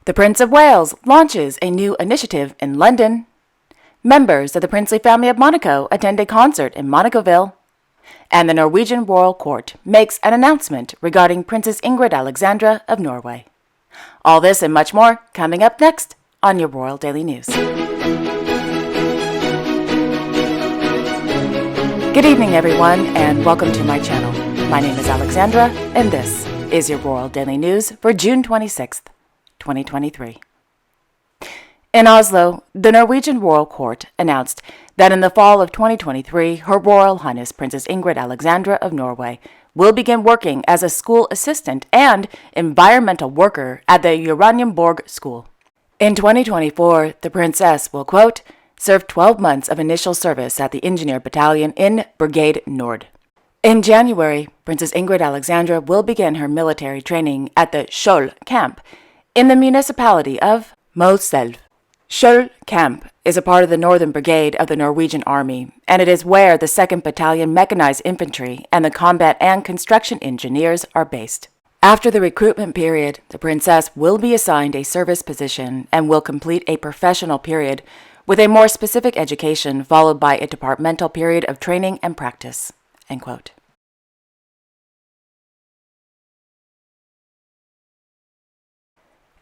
The Prince of Wales launches a new initiative in London. Members of the princely family of Monaco attend a concert in Monacoville. And the Norwegian Royal Court makes an announcement regarding Princess Ingrid Alexandra of Norway. All this and much more coming up next on your Royal Daily News. Good evening, everyone, and welcome to my channel. My name is Alexandra, and this is your Royal Daily News for June 26th, 2023. In Oslo, the Norwegian Royal Court announced that in the fall of 2023, Her Royal Highness Princess Ingrid Alexandra of Norway will begin working as a school assistant and environmental worker at the Uranienborg School. In 2024, the princess will, quote, serve 12 months of initial service at the Engineer Battalion in Brigade Nord. In January, Princess Ingrid Alexandra will begin her military training at the Skjold camp in the municipality of Målselv. Skjold camp is a part of the Northern Brigade of the Norwegian Army, and it is where the 2nd Battalion Mechanized Infantry and the Combat and Construction Engineers are based. After the recruitment period, the princess will be assigned a service position and will complete a professional period with a more specific education followed by a departmental period of training and practice. End quote.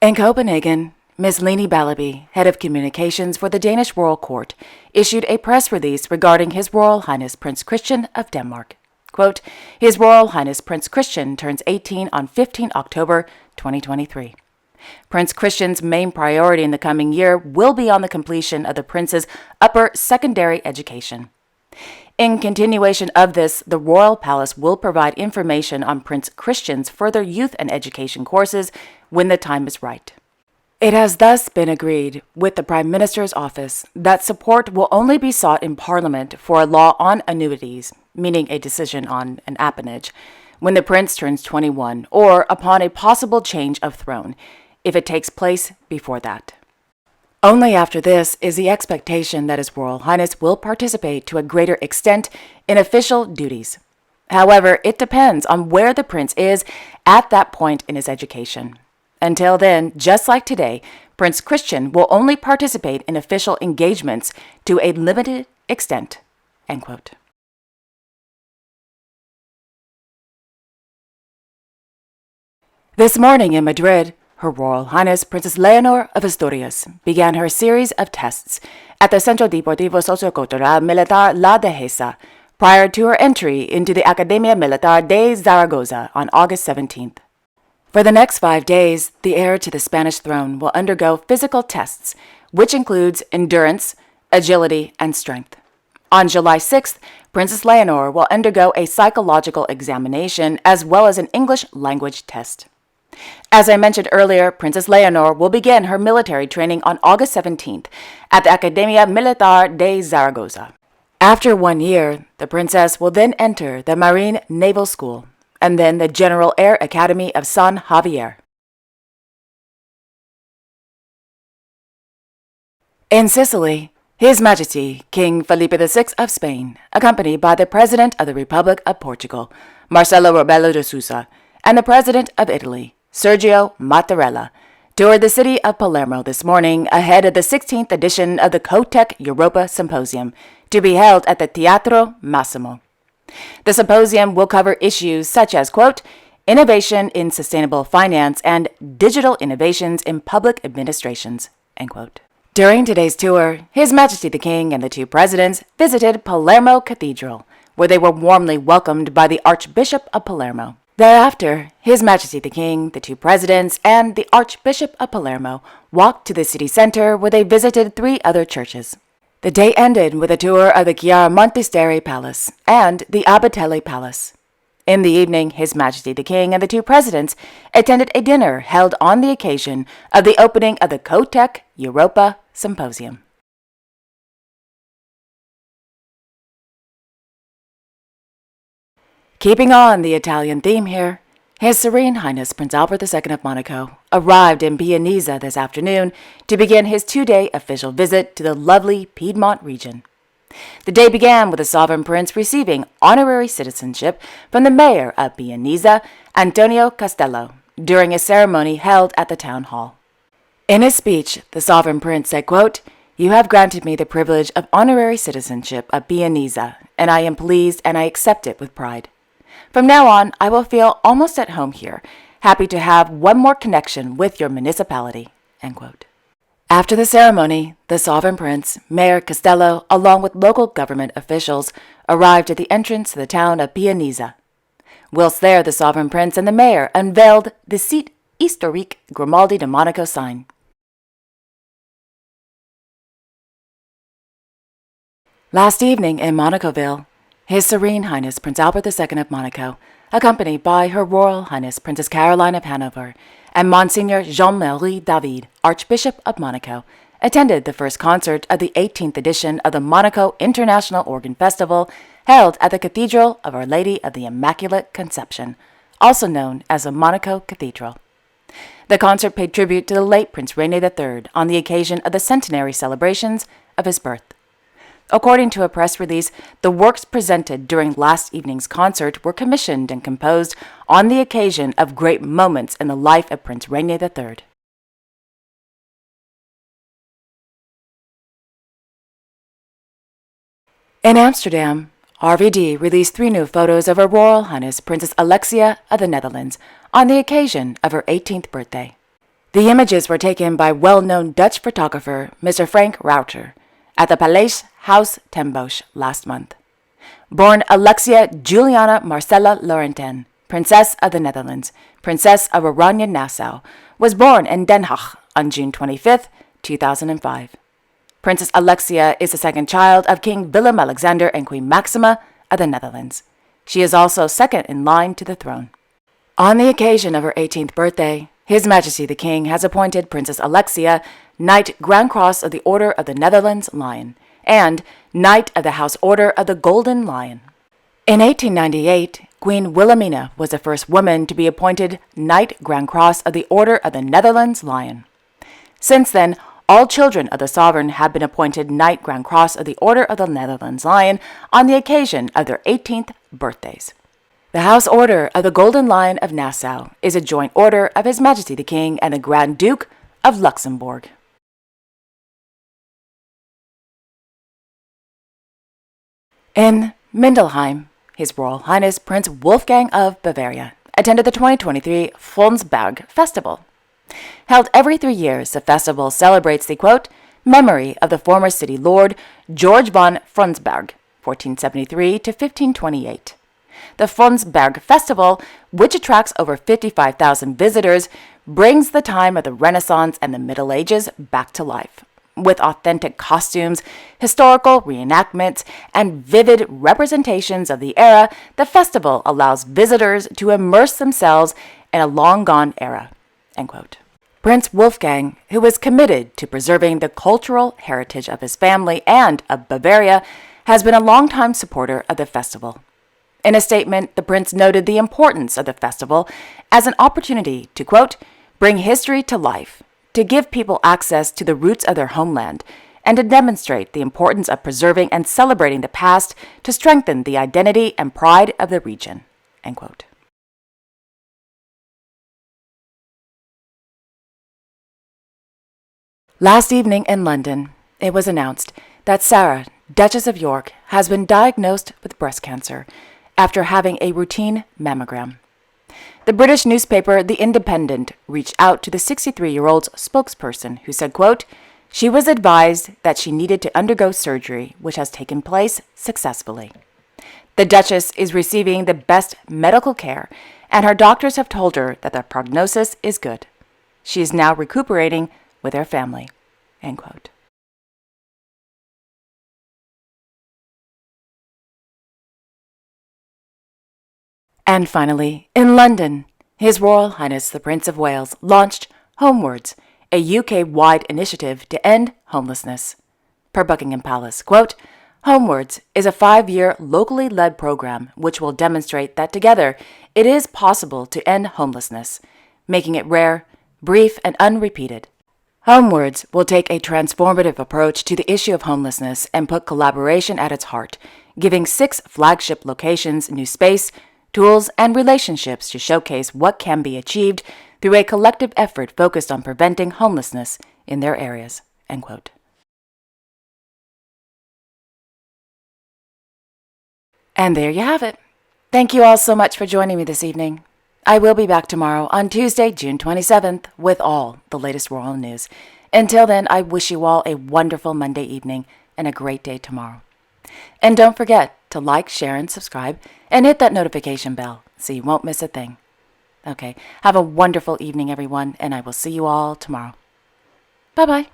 In Copenhagen, Ms. Lene Ballaby, head of communications for the Danish Royal Court, issued a press release regarding His Royal Highness Prince Christian of Denmark. Quote, His Royal Highness Prince Christian turns 18 on 15 October 2023. Prince Christian's main priority in the coming year will be on the completion of the prince's upper secondary education. In continuation of this, the Royal Palace will provide information on Prince Christian's further youth and education courses when the time is right. It has thus been agreed with the Prime Minister's office that support will only be sought in Parliament for a law on annuities, meaning a decision on an appanage, when the prince turns 21, or upon a possible change of throne, if it takes place before that. Only after this is the expectation that His Royal Highness will participate to a greater extent in official duties. However, it depends on where the prince is at that point in his education. Until then, just like today, Prince Christian will only participate in official engagements to a limited extent. End quote. This morning in Madrid, Her Royal Highness Princess Leonor of Asturias began her series of tests at the Centro Deportivo Sociocultural Militar La Dehesa prior to her entry into the Academia Militar de Zaragoza on August 17th. For the next 5 days, the heir to the Spanish throne will undergo physical tests, which includes endurance, agility, and strength. On July 6th, Princess Leonor will undergo a psychological examination as well as an English language test. As I mentioned earlier, Princess Leonor will begin her military training on August 17th at the Academia Militar de Zaragoza. After 1 year, the princess will then enter the Marine Naval School and then the General Air Academy of San Javier. In Sicily, His Majesty King Felipe VI of Spain, accompanied by the President of the Republic of Portugal, Marcelo Rebelo de Sousa, and the President of Italy, Sergio Mattarella, toured the city of Palermo this morning ahead of the 16th edition of the COTEC Europa Symposium, to be held at the Teatro Massimo. The symposium will cover issues such as, quote, innovation in sustainable finance and digital innovations in public administrations, end quote. During today's tour, His Majesty the King and the 2 presidents visited Palermo Cathedral, where they were warmly welcomed by the Archbishop of Palermo. Thereafter, His Majesty the King, the 2 presidents, and the Archbishop of Palermo walked to the city center where they visited 3 other churches. The day ended with a tour of the Chiara Montisteri Palace and the Abatelli Palace. In the evening, His Majesty the King and the 2 presidents attended a dinner held on the occasion of the opening of the COTEC Europa Symposium. Keeping on the Italian theme here, His Serene Highness Prince Albert II of Monaco arrived in Pianeza this afternoon to begin his 2-day official visit to the lovely Piedmont region. The day began with the Sovereign Prince receiving honorary citizenship from the mayor of Pianeza, Antonio Castello, during a ceremony held at the town hall. In his speech, the sovereign prince said, quote, "You have granted me the privilege of honorary citizenship of Bieniza, and I am pleased and I accept it with pride. From now on, I will feel almost at home here, happy to have one more connection with your municipality." End quote. After the ceremony, the sovereign prince, Mayor Costello, along with local government officials, arrived at the entrance to the town of Bieniza. Whilst there, the sovereign prince and the mayor unveiled the Site Historique Grimaldi de Monaco sign. Last evening in Monacoville, His Serene Highness Prince Albert II of Monaco, accompanied by Her Royal Highness Princess Caroline of Hanover and Monsignor Jean-Marie David, Archbishop of Monaco, attended the first concert of the 18th edition of the Monaco International Organ Festival held at the Cathedral of Our Lady of the Immaculate Conception, also known as the Monaco Cathedral. The concert paid tribute to the late Prince Rene III on the occasion of the centenary celebrations of his birth. According to a press release, the works presented during last evening's concert were commissioned and composed on the occasion of great moments in the life of Prince Rene III. In Amsterdam, RVD released 3 new photos of Her Royal Highness Princess Alexia of the Netherlands on the occasion of her 18th birthday. The images were taken by well-known Dutch photographer Mr. Frank Rauter at the Paleis House ten Bosch last month. Born Alexia Juliana Marcella Laurentien, Princess of the Netherlands, Princess of Oranje-Nassau, was born in Den Haag on June 25, 2005. Princess Alexia is the second child of King Willem-Alexander and Queen Maxima of the Netherlands. She is also second in line to the throne. On the occasion of her 18th birthday, His Majesty the King has appointed Princess Alexia Knight Grand Cross of the Order of the Netherlands Lion and Knight of the House Order of the Golden Lion. In 1898, Queen Wilhelmina was the first woman to be appointed Knight Grand Cross of the Order of the Netherlands Lion. Since then, all children of the sovereign have been appointed Knight Grand Cross of the Order of the Netherlands Lion on the occasion of their 18th birthdays. The House Order of the Golden Lion of Nassau is a joint order of His Majesty the King and the Grand Duke of Luxembourg. In Mindelheim, His Royal Highness Prince Wolfgang of Bavaria attended the 2023 Fronsberg Festival. Held every 3 years, the festival celebrates the, quote, memory of the former city lord George von Fronsberg, 1473 to 1528. The Fronsberg Festival, which attracts over 55,000 visitors, brings the time of the Renaissance and the Middle Ages back to life. With authentic costumes, historical reenactments, and vivid representations of the era, the festival allows visitors to immerse themselves in a long-gone era. End quote. Prince Wolfgang, who is committed to preserving the cultural heritage of his family and of Bavaria, has been a longtime supporter of the festival. In a statement, the prince noted the importance of the festival as an opportunity to, quote, bring history to life, to give people access to the roots of their homeland, and to demonstrate the importance of preserving and celebrating the past to strengthen the identity and pride of the region. End quote. Last evening in London, it was announced that Sarah, Duchess of York, has been diagnosed with breast cancer after having a routine mammogram. The British newspaper The Independent reached out to the 63-year-old's spokesperson who said, quote, she was advised that she needed to undergo surgery, which has taken place successfully. The Duchess is receiving the best medical care, and her doctors have told her that the prognosis is good. She is now recuperating with her family. End quote. And finally, in London, His Royal Highness the Prince of Wales launched Homewards, a UK-wide initiative to end homelessness. Per Buckingham Palace, quote, Homewards is a 5-year locally led program which will demonstrate that together it is possible to end homelessness, making it rare, brief, and unrepeated. Homewards will take a transformative approach to the issue of homelessness and put collaboration at its heart, giving 6 flagship locations new space, tools, and relationships to showcase what can be achieved through a collective effort focused on preventing homelessness in their areas." End quote. And there you have it. Thank you all so much for joining me this evening. I will be back tomorrow on Tuesday, June 27th, with all the latest royal news. Until then, I wish you all a wonderful Monday evening and a great day tomorrow. And don't forget to like, share, and subscribe, and hit that notification bell so you won't miss a thing. Okay, have a wonderful evening, everyone, and I will see you all tomorrow. Bye-bye.